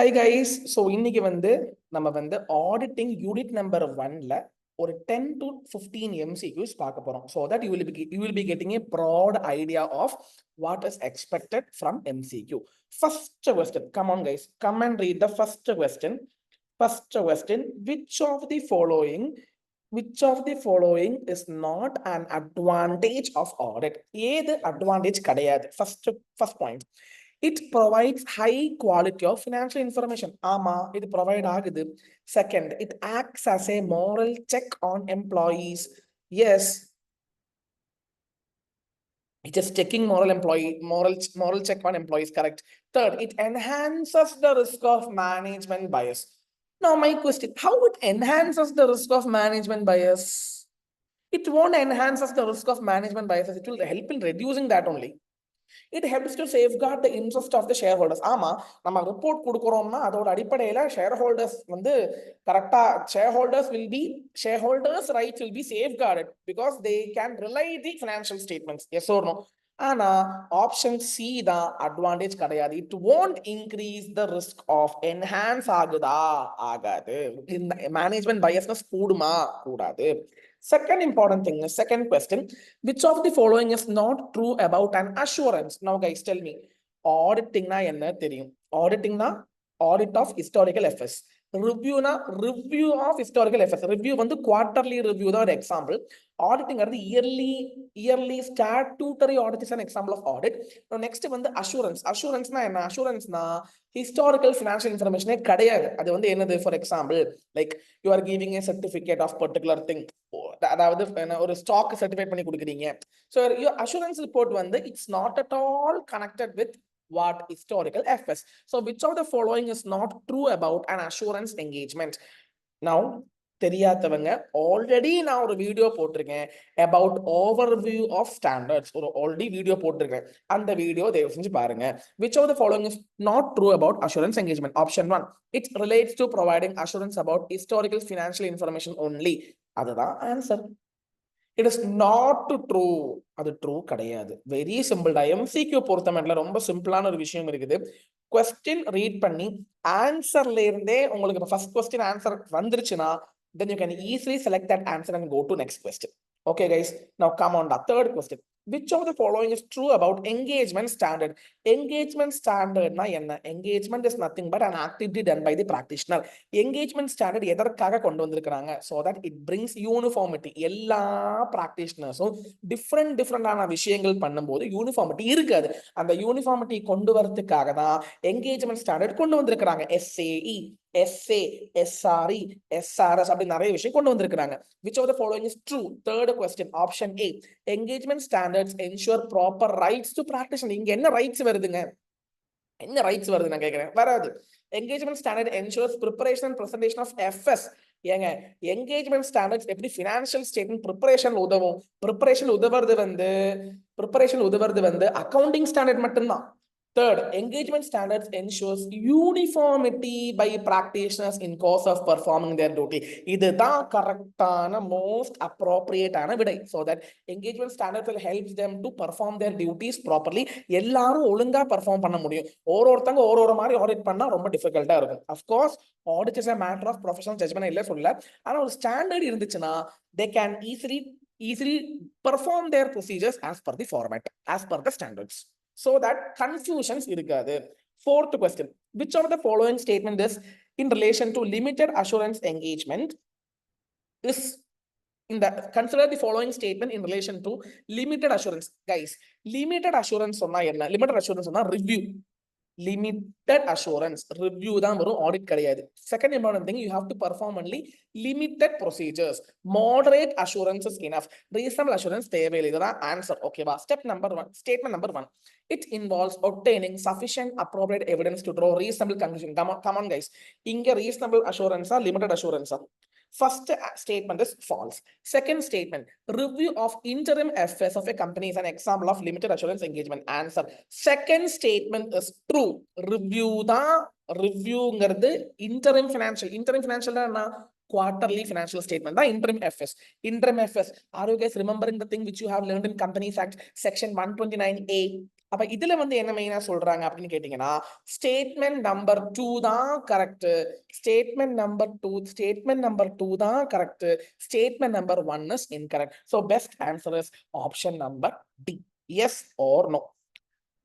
Hi guys, so இன்னைக்கு நம்ம auditing unit number 1ல ஒரு 10 to 15 MCQs பார்க்க போறோம். So that you will be getting a broad idea of what is expected from MCQ. First question, come on guys, come and read the first question. First question, which of the following is not an advantage of audit? ஏது advantage கிடையாது? First point. It provides high quality of financial information. Ama, it provide ஆகுது. Second, it acts as a moral check on employees. Yes, it is checking moral check on employees, correct. Third, it enhances the risk of management bias. Now my question, how it enhances the risk of management bias? It won't enhance the risk of management bias. It will help in reducing that only. It helps to safeguard the interest of the shareholders. ஆமா, நம்ம report கொடுக்குறோம்னா அதோட அடிப்படையில shareholders கரெக்டா shareholders rights will be safeguarded because they can rely the financial statements. Yes or no? ஆனா option C தான் advantage கிடையாது. It won't increase the risk of enhance ஆகுதா ஆகாது. இந்த மேனேஜ்மெண்ட் பயாஸ்னஸ் கூடுமா கூடாது. Second important thing, second question, which of the following is not true about an assurance? Now guys, tell me, auditing na enna theriyum? Auditing na audit of historical FS. Review na review of historical FS. Review quarterly review da example. Auditing are the yearly statutory audit is an example of audit. Now next assurance. Assurance na enna? Assurance na historical financial information kadiyadu. Adu enadhu? For example, like you are giving a certificate of particular thing. அதாவது ஒரு stock certify பண்ணி கொடுக்குறீங்க. So your assurance report it's not at all connected with what historical FS. So which of the following is not true about an assurance engagement? Now தெரியாதவங்க already நான் ஒரு video போட்டிருக்கேன் about overview of standards. ஒரு already video போட்டிருக்கேன், அந்த video தயவு செஞ்சு பாருங்க. Which of the following is not true about assurance engagement? Option 1, it relates to providing assurance about historical financial information only. அதுதான் answer. It is not true. அது true கிடையாது. Very simple. MCQ பொறுத்தமட்டில் ரொம்ப சிம்பிளான ஒரு விஷயம் இருக்குது. கொஸ்டின் ரீட் பண்ணி ஆன்சர்ல இருந்தே உங்களுக்கு ஃபர்ஸ்ட் கொஸ்டின் ஆன்சர் வந்துருச்சுன்னா then you can easily select that answer and go to next question. Okay guys, now come on the third question. Which of the following is true about engagement standard? Engagement standard na enna? Engagement is nothing but an activity done by the practitioner. Engagement standard எதற்காக கொண்டு வந்திருக்காங்க? So that it brings uniformity. எல்லா practitioners-உம் different விஷயங்கள் பண்ணும்போது uniformity இருக்காது. அந்த uniformity கொண்டு வரதுக்காக தான் engagement standard கொண்டு வந்திருக்காங்க. SAE, SA, SRE, SRS அப்படி நிறைய விஷயம் கொண்டு வந்திருக்காங்க. Which of the following is true? Third question, option A. Engagement standards ensure proper rights to practitioner. இங்க என்ன ரைட்ஸ் வருதுங்க? என்ன ரைட்ஸ் வருது நான் கேக்குறேன்? வராது. Engagement standard ensures preparation and presentation of FS. ஏங்க engagement standards எப்படி ஃபினான்ஷியல் ஸ்டேட்மெண்ட் ப்ரிப்பரேஷன் உதவும்? ப்ரிப்பரேஷன் உதவுறது அக்கவுண்டிங் ஸ்டாண்டர்ட் மட்டும்தான். Third, engagement standards ensures uniformity by practitioners in course of performing their duty. இதுதான் கரெக்டான மோஸ்ட் அப்ரோப்ரியேட்டான விடை. So that engagement standards will help them to perform their duties properly. எல்லாரும் ஒழுங்கா perform பண்ண முடியும். ஒருத்தங்க ஒரு மாதிரி ஆடிட் பண்ணா ரொம்ப டிஃபிகல்ட்டா இருக்கும். Of course, audit is a matter of professional judgment இல்ல சொல்ல. ஆனா ஒரு ஸ்டாண்டர்ட் இருந்துச்சுன்னா they can easily perform their procedures as per the format, as per the standards. So that confusions irukadu. Fourth question, which of the following statement is in relation to limited assurance engagement is consider the following statement in relation to limited assurance. Guys, limited assurance சொன்னா என்ன? Limited assurance சொன்னா review. Limited assurance review தான் வரும், audit கிடையாது. Second important thing, you have to perform only limited procedures. Moderate assurance is enough. Reasonable assurance தேவையில்லை. இதுதான் answer. ஓகேவா? Statement number 1, it involves obtaining sufficient appropriate evidence to draw reasonable conclusion. Come on guys, இங்க reasonable assurance ah limited assurance ah? First statement is false. Second statement, review of interim FS of a company is an example of limited assurance engagement. Answer. Second statement is true. Review ங்கிறது interim financial quarterly financial statement, the interim FS. Are you guys remembering the thing which you have learned in Companies Act section 129A? அப்ப இதுல வந்து என்ன மெயினா சொல்றாங்க அப்படின்னு கேட்டீங்கன்னா, statement number 2 தான் கரெக்ட், ஸ்டேட்மெண்ட் நம்பர் 2 தான் correct, statement number 1 is incorrect. So best answer is option number D. Yes or no?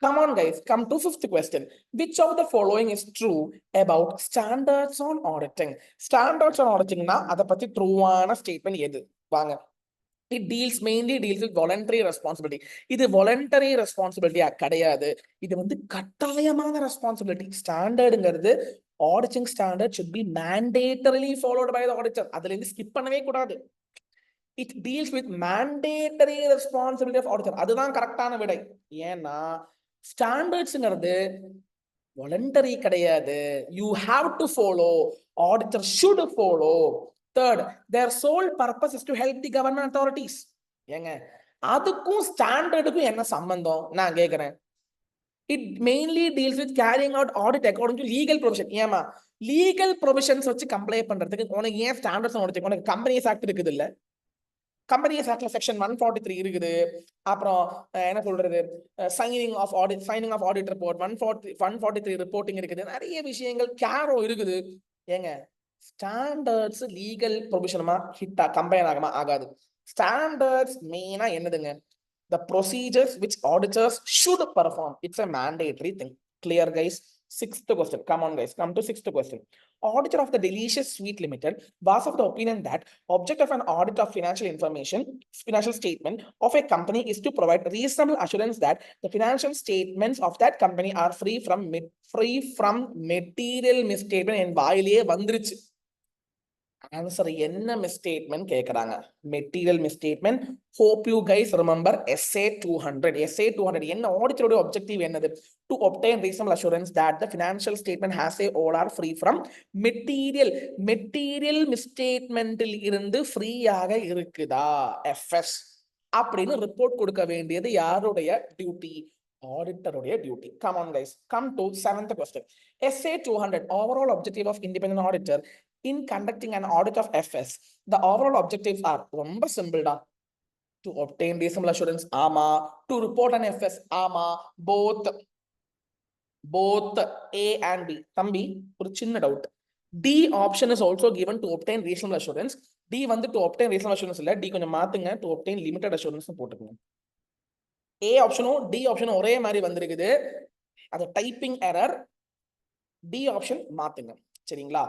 Come on guys, come to fifth question. Which of the following is true about standards on auditing? Standards on auditing na அத பத்தி ட்ரூவான statement எது? வாங்க. It mainly deals with voluntary responsibility. இது voluntary responsibility கிடையாது, இது வந்து கட்டாயமான responsibility. ஸ்டாண்டர்டுங்கிறது auditing standard should be mandatorily followed by the auditor. அதுல இருந்து ஸ்கிப் பண்ணவே கூடாது. It deals with mandatory responsibility of auditor. அதுதான் கரெக்டான விடை. ஏன்னா ஸ்டாண்டர்ட்ஸ்ங்கிறது voluntary கிடையாது, you have to follow, auditor should follow. Third, their sole purpose is to help the government authorities. ஏங்க அதுக்கும் ஸ்டாண்டர்டுக்கும் என்ன சம்பந்தம் நான் கேக்குறேன். It mainly deals with carrying out audit according to legal provision. ஏமா லீகல் ப்ரொவிஷன்ஸ் வச்சு comply பண்றதுக்கு உனக்கு ஏன் ஸ்டாண்டர்ட்ஸ் ஆடிட்? உனக்கு கம்பெனிஸ் ஆக்ட் இருக்குது இல்ல, கம்பெனிஸ் ஆக்ட்ல செக்ஷன் 143 இருக்குது. அப்புறம் என்ன சொல்றது, signing off audit report 143 reporting இருக்குது. நிறைய விஷயங்கள் கேரோ இருக்குது. ஏங்க ஸ்டாண்டர்ட்ஸ் லீகல் ப்ரொவிஷனுமா ஹிட்டா கம்பைன் ஆகுமா? ஆகாது. ஸ்டாண்டர்ட்ஸ் மெயினா என்னதுங்க? The procedures which auditors should perform. It's a mandatory thing. Clear guys? Sixth question. Come on guys, come to sixth question. Auditor of the Delicious Sweet Limited was of the opinion that object of an audit of financial statement of a company is to provide reasonable assurance that the financial statements of that company are free from material misstatement. என் வாயிலேயே வந்துருச்சு. Answer என்ன misstatement கேக்குறாங்க? Material misstatement. Hope you guys remember SA 200. என்ன ஆடிட்டரோட objective என்னது? To obtain reasonable assurance that the financial statement has a or are free from material மிஸ்டேட்மென்ட்டில் இருந்து ஃப்ரீயாக இருக்குதா FS அப்படின்னு ரிப்போர்ட் கொடுக்க வேண்டியது யாருடைய டியூட்டி? ஆடிட்டருடைய duty. Come on guys, come to seventh question. SA 200 overall objective of independent auditor in conducting an audit of FS. The overall objectives are ரொம்ப சிம்பிள்டா. To obtain reasonable assurance, ஆமா. To report an FS, ஆமா. both A and B. தம்பி ஒரு சின்ன doubt. D option is also given to obtain reasonable assurance. D வந்து to obtain reasonable assurance இல்ல, D கொஞ்சம் மாத்துங்க, to obtain limited assurance போட்டுக்கோங்க. A ஆப்ஷனும் D ஆப்ஷனும் ஒரே மாதிரி வந்திருக்குது, அது டைப்பிங் எரர். D ஆப்ஷன் மாத்துங்க சரிங்களா?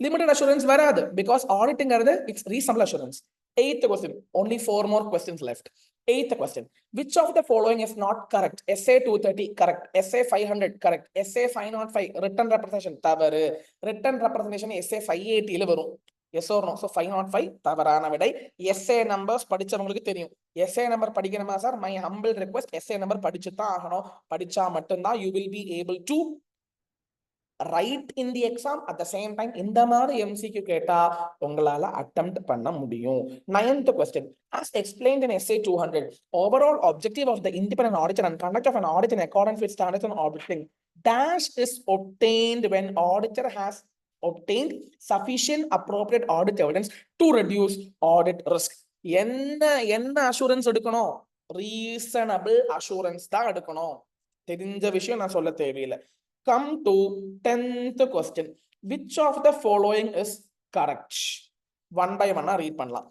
லிமிடெட் அஷூரன்ஸ் வராது, பிகாஸ் ஆடிட்ங்கிறது it's reasonable assurance. Eighth question, only 4 more questions left. Eighth question, which of the following is not correct? SA 230 correct, SA 500 correct, SA 505 written representation தவறு, written representation SA 580 ல வரும். Yes or no? So 505 தவறான விடை. SA numbers படிச்சவங்களுக்கு தெரியும். SA number படிக்கணுமா sir? My humble request, SA number படிச்சு தான் ஆகணும். படிச்சா மட்டும்தான் you will be able to write in the exam. At the same time இந்த மாதிரி MCQ கேட்டா உங்களால attempt பண்ண முடியும். Ninth question, as explained in SA 200, overall objective of the independent auditor and conduct of an audit in accordance with standards on auditing dash is obtained when auditor has obtained sufficient appropriate audit evidence to reduce audit risk. என்ன assurance எடுக்கணும்? Reasonable assurance தான் எடுக்கணும். தெரிஞ்ச விஷயம் நான் சொல்ல தேவையில்லை. Come to 10th question. Which of the following is correct? One by one read பண்ணலாம்.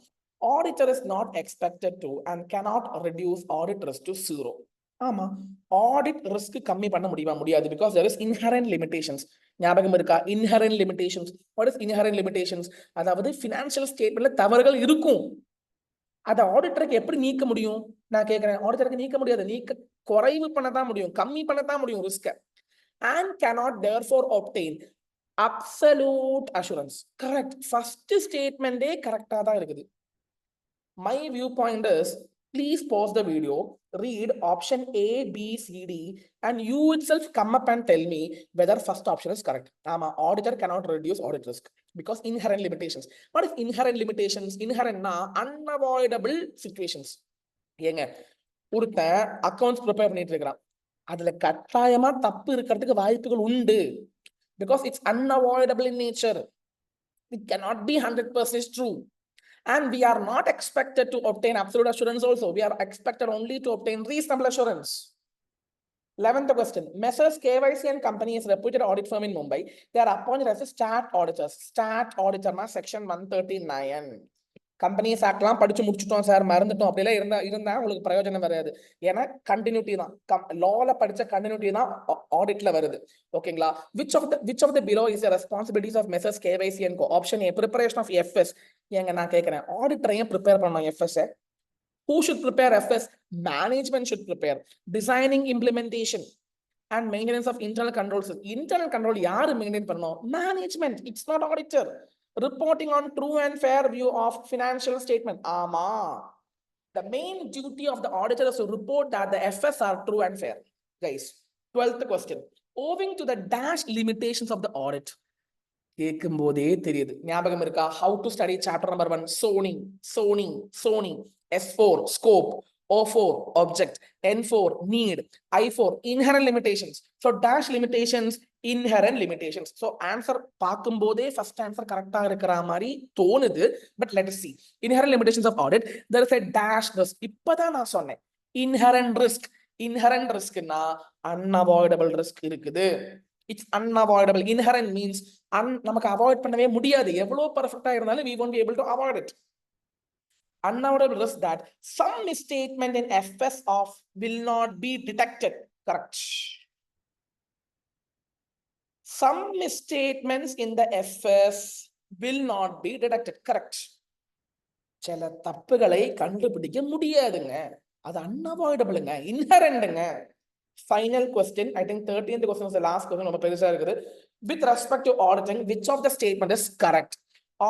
Auditor is not expected to and cannot reduce audit risk to 0. ஆமா, audit risk கம்மி பண்ண முடியாது, because there is inherent limitations. ஞாபகம் இருக்கா? inherent limitations. What is inherent limitations? அதாவது financial statementல தவறுகள் இருக்கும், அத ஆடிட்டருக்கு எப்படி நீக்க முடியும்? நான் கேக்குறேன். ஆடிட்டருக்கு நீக்க முடியாது, குறைவு பண்ண தான் முடியும், கம்மி பண்ண தான் முடியும் ரிஸ்க. And cannot therefore obtain absolute assurance. Correct. First statement correct ah da irukudhu. My viewpoint is, please pause the video, read option A, B, C, D, and you itself come up and tell me whether first option is correct. Ama auditor cannot reduce audit risk because inherent limitations. What is inherent limitations? Inherent na unavoidable situations. ஏங்க ஒருத்தன் accounts prepare பண்ணிட்டு இருக்கான், அதுல கட்டாயமா தப்பு இருக்கிறதுக்கு வாய்ப்புகள் உண்டு, because it's unavoidable in nature. It cannot be 100% true, and we are not expected to obtain absolute assurance also. We are expected only to obtain reasonable assurance. 11th question. Messrs. KYC and company is reputed audit firm in Mumbai. They are appointed as a stat auditors. Stat auditor na section 139. Companies ஆக்ட்லாம் படிச்சு முடிச்சுட்டோம் sir, மறந்துட்டோம் அப்படிலாம் இருந்தா உங்களுக்கு பிரயோஜனம் வராது. ஏன்னா continuity தான், லால படிச்ச கண்டினியூட்டி தான் ஆடிட்ல வருது. ஓகேங்களா? which of the below is the responsibilities of Messrs. KYC and Co? Option A, preparation of FS. ஏங்க நான் கேட்கிறேன், ஆடிட்டரையும் ப்ரிப்பேர் பண்ணணும் FS. Who should prepare FS? Management should prepare. Designing, implementation and maintenance of internal controls. Internal control யாரு maintain பண்ணணும்? Management. It's not auditor. Reporting on true and fair view of financial statement. ஆமா. The main duty of the auditor is to report that the FS are true and fair. Guys, 12th question. Owing to the dash limitations of the audit. கேட்கும் போதே தெரியுது. ஞாபகம் இருக்கா? How to study chapter number 1. Zoning. S4, scope. O4, object. N4, need. I4, inherent limitations. So dash limitations, inherent limitations. So answer பார்க்கும் போதே first answer கரெக்டா இருக்கிற மாதிரி தோணுது. But let us see. Inherent limitations of audit. There is a dash risk. இப்பதான் நான் சொன்னேன். Inherent riskனா unavoidable risk இருக்குது. It's unavoidable. Inherent means நமக்கு அவாய்ட் பண்ணவே முடியாது. எவ்வளவு பெர்ஃபெக்ட்டா இருந்தாலும் we won't be able to avoid it. Unavoidable risk that some misstatement in FS of will not be detected. Correct. Some misstatements in the FS will not be detected. Correct. சில தப்புகளை கண்டுபிடிக்க முடியாதுங்க. அது unavoidableங்க, inherentங்க. Final question. I think 13th question was the last question. ரொம்ப பெருசா இருக்குது. With respect to auditing, which of the statement is correct?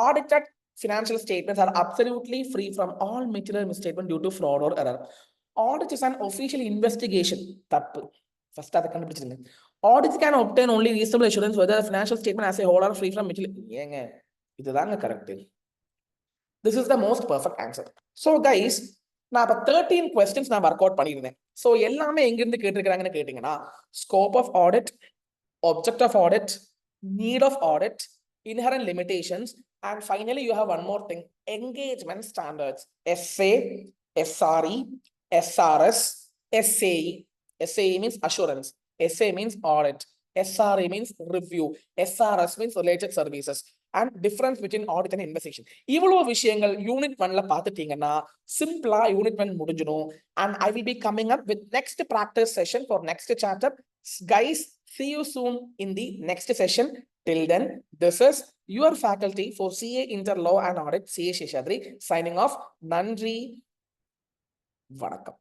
Audited financial statements are absolutely free from all material misstatement due to fraud or error. Audit is an official investigation. தப்பு. First அதை கண்டுபிடிச்சிருங்க. Audit can obtain only reasonable assurance whether the financial statement as a whole are free from material. ஏங்க இதுதாங்க correct. This is the most perfect answer. So guys, நான் அப்ப 13 questions நான் work out பண்ணியிருந்தேன். So எல்லாமே எங்கிருந்து கேட்டிருக்கிறாங்கன்னு கேட்டீங்கன்னா, scope of audit, object of audit, need of audit, inherent limitations, and finally you have one more thing, engagement standards. SA, SRE, SRS, SAE. SAE means assurance, SA means audit, SRE means review, SRS means related services, and difference between audit and investigation. இவ்வளவு விஷயங்கள் unit 1ல பார்த்துட்டீங்கன்னா சிம்பிளா unit 1 முடிஞ்சிடும். And I will be coming up with next practice session for next chapter. Guys, see you soon in the next session. Till then, this is your faculty for CA Inter Law and Audit, CA Sheshadri, signing off. Nandri, Vanakkam.